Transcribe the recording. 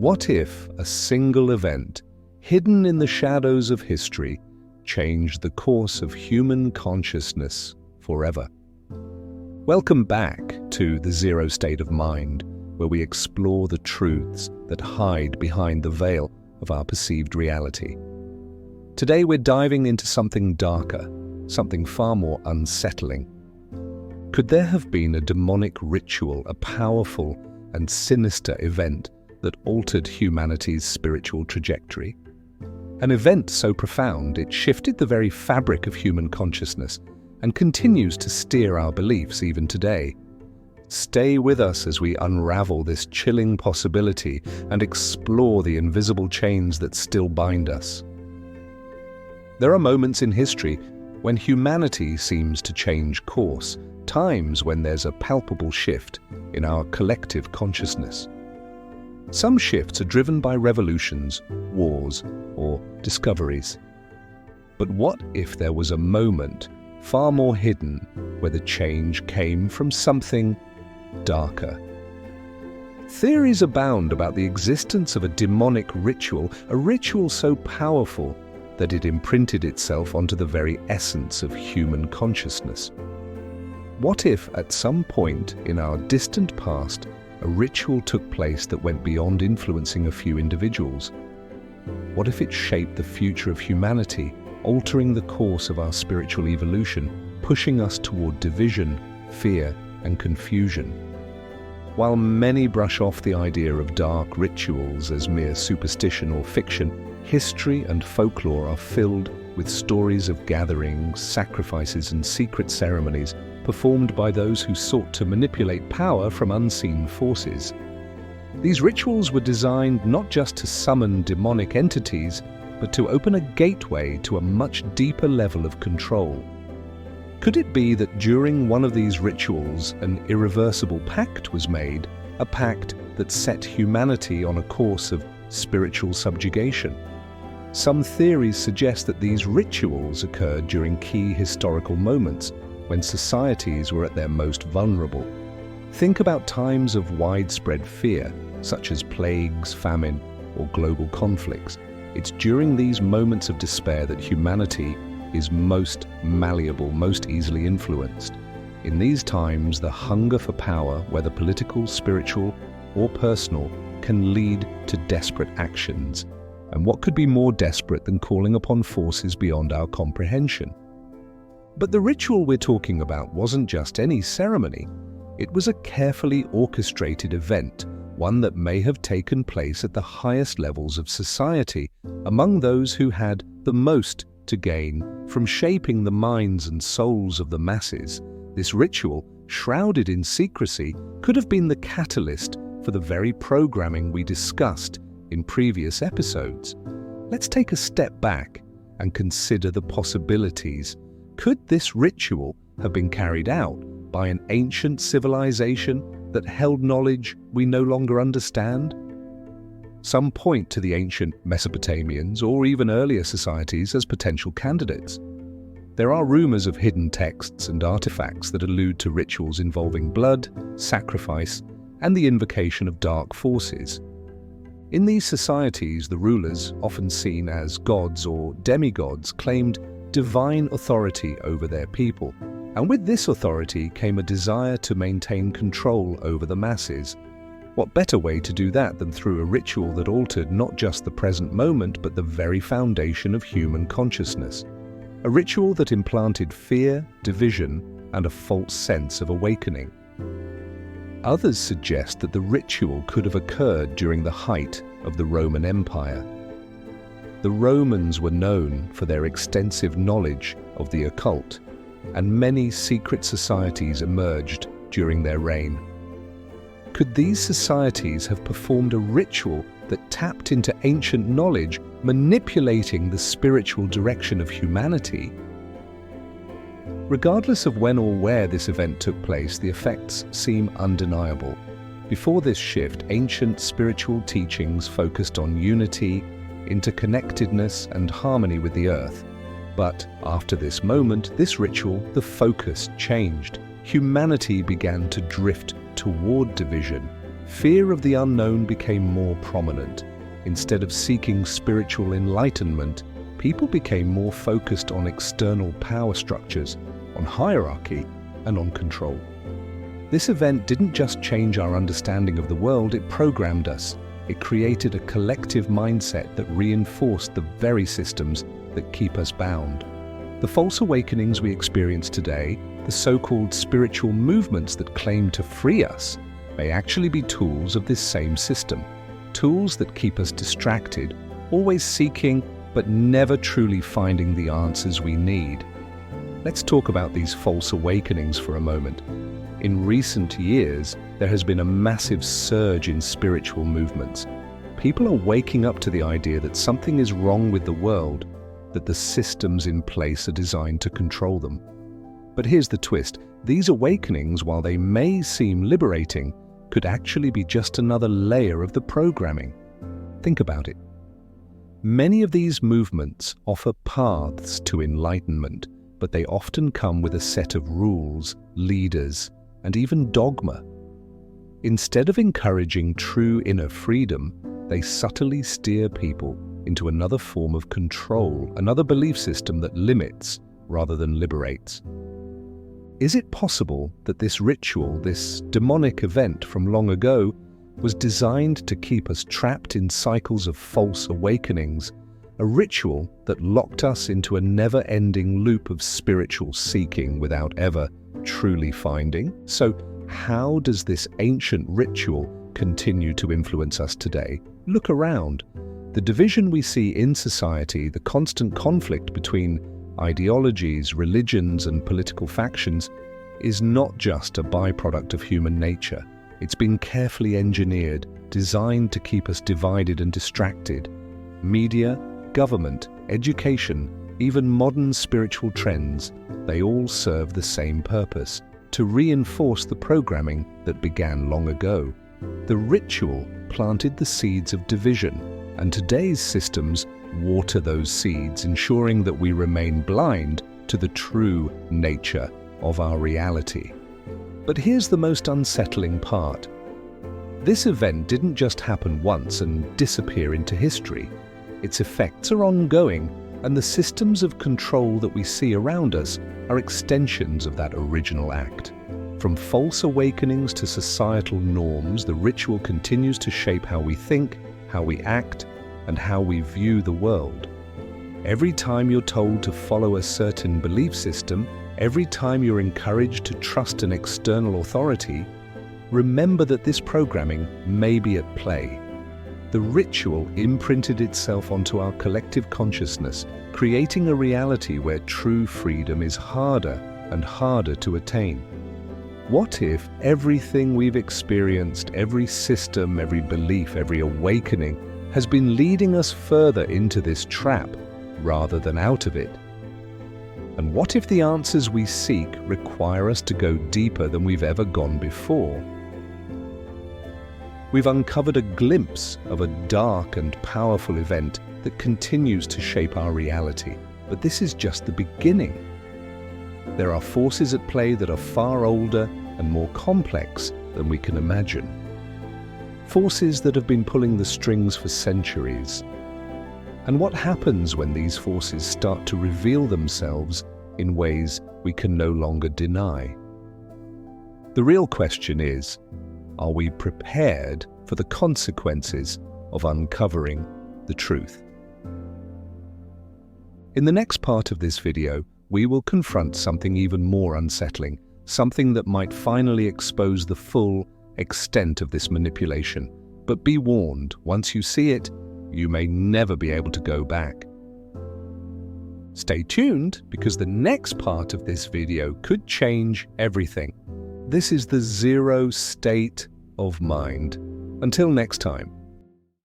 What if a single event, hidden in the shadows of history, changed the course of human consciousness forever? Welcome back to the Zero State of Mind, where we explore the truths that hide behind the veil of our perceived reality. Today we're diving into something darker, something far more unsettling. Could there have been a demonic ritual, a powerful and sinister event that altered humanity's spiritual trajectory? An event so profound it shifted the very fabric of human consciousness and continues to steer our beliefs even today. Stay with us as we unravel this chilling possibility and explore the invisible chains that still bind us. There are moments in history when humanity seems to change course, times when there's a palpable shift in our collective consciousness. Some shifts are driven by revolutions, wars, or discoveries. But what if there was a moment, far more hidden, where the change came from something darker? Theories abound about the existence of a demonic ritual, a ritual so powerful that it imprinted itself onto the very essence of human consciousness. What if, at some point in our distant past, a ritual took place that went beyond influencing a few individuals? What if it shaped the future of humanity, altering the course of our spiritual evolution, pushing us toward division, fear, and confusion? While many brush off the idea of dark rituals as mere superstition or fiction, history and folklore are filled with stories of gatherings, sacrifices, and secret ceremonies performed by those who sought to manipulate power from unseen forces. These rituals were designed not just to summon demonic entities, but to open a gateway to a much deeper level of control. Could it be that during one of these rituals an irreversible pact was made, a pact that set humanity on a course of spiritual subjugation? Some theories suggest that these rituals occurred during key historical moments when societies were at their most vulnerable. Think about times of widespread fear, such as plagues, famine, or global conflicts. It's during these moments of despair that humanity is most malleable, most easily influenced. In these times, the hunger for power, whether political, spiritual, or personal, can lead to desperate actions. And what could be more desperate than calling upon forces beyond our comprehension? But the ritual we're talking about wasn't just any ceremony. It was a carefully orchestrated event, one that may have taken place at the highest levels of society, among those who had the most to gain from shaping the minds and souls of the masses. This ritual, shrouded in secrecy, could have been the catalyst for the very programming we discussed in previous episodes. Let's take a step back and consider the possibilities. Could this ritual have been carried out by an ancient civilization that held knowledge we no longer understand? Some point to the ancient Mesopotamians or even earlier societies as potential candidates. There are rumors of hidden texts and artifacts that allude to rituals involving blood, sacrifice, and the invocation of dark forces. In these societies, the rulers, often seen as gods or demigods, claimed divine authority over their people. And with this authority came a desire to maintain control over the masses. What better way to do that than through a ritual that altered not just the present moment, but the very foundation of human consciousness? A ritual that implanted fear, division, and a false sense of awakening. Others suggest that the ritual could have occurred during the height of the Roman Empire. The Romans were known for their extensive knowledge of the occult, and many secret societies emerged during their reign. Could these societies have performed a ritual that tapped into ancient knowledge, manipulating the spiritual direction of humanity? Regardless of when or where this event took place, the effects seem undeniable. Before this shift, ancient spiritual teachings focused on unity, interconnectedness, and harmony with the earth. But after this moment, this ritual, the focus changed. Humanity began to drift toward division, fear of the unknown became more prominent. Instead of seeking spiritual enlightenment, people became more focused on external power structures, on hierarchy, and on control. This event didn't just change our understanding of the world, it programmed us. It created a collective mindset that reinforced the very systems that keep us bound. The false awakenings we experience today, the so-called spiritual movements that claim to free us, may actually be tools of this same system. Tools that keep us distracted, always seeking but never truly finding the answers we need. Let's talk about these false awakenings for a moment. In recent years, there has been a massive surge in spiritual movements. People are waking up to the idea that something is wrong with the world, that the systems in place are designed to control them. But here's the twist. These awakenings, while they may seem liberating, could actually be just another layer of the programming. Think about it. Many of these movements offer paths to enlightenment, but they often come with a set of rules, leaders, and even dogma. Instead of encouraging true inner freedom, they subtly steer people into another form of control, another belief system that limits rather than liberates. Is it possible that this ritual, this demonic event from long ago, was designed to keep us trapped in cycles of false awakenings, a ritual that locked us into a never-ending loop of spiritual seeking without ever truly finding? So, how does this ancient ritual continue to influence us today? Look around. The division we see in society, the constant conflict between ideologies, religions, and political factions, is not just a byproduct of human nature. It's been carefully engineered, designed to keep us divided and distracted. Media, government, education, even modern spiritual trends, they all serve the same purpose: to reinforce the programming that began long ago. The ritual planted the seeds of division, and today's systems water those seeds, ensuring that we remain blind to the true nature of our reality. But here's the most unsettling part. This event didn't just happen once and disappear into history. Its effects are ongoing, and the systems of control that we see around us are extensions of that original act. From false awakenings to societal norms, the ritual continues to shape how we think, how we act, and how we view the world. Every time you're told to follow a certain belief system, every time you're encouraged to trust an external authority, remember that this programming may be at play. The ritual imprinted itself onto our collective consciousness, creating a reality where true freedom is harder and harder to attain. What if everything we've experienced, every system, every belief, every awakening, has been leading us further into this trap rather than out of it? And what if the answers we seek require us to go deeper than we've ever gone before? We've uncovered a glimpse of a dark and powerful event that continues to shape our reality. But this is just the beginning. There are forces at play that are far older and more complex than we can imagine. Forces that have been pulling the strings for centuries. And what happens when these forces start to reveal themselves in ways we can no longer deny? The real question is, are we prepared for the consequences of uncovering the truth? In the next part of this video, we will confront something even more unsettling, something that might finally expose the full extent of this manipulation. But be warned, once you see it, you may never be able to go back. Stay tuned, because the next part of this video could change everything. This is the zero state of mind. Until next time.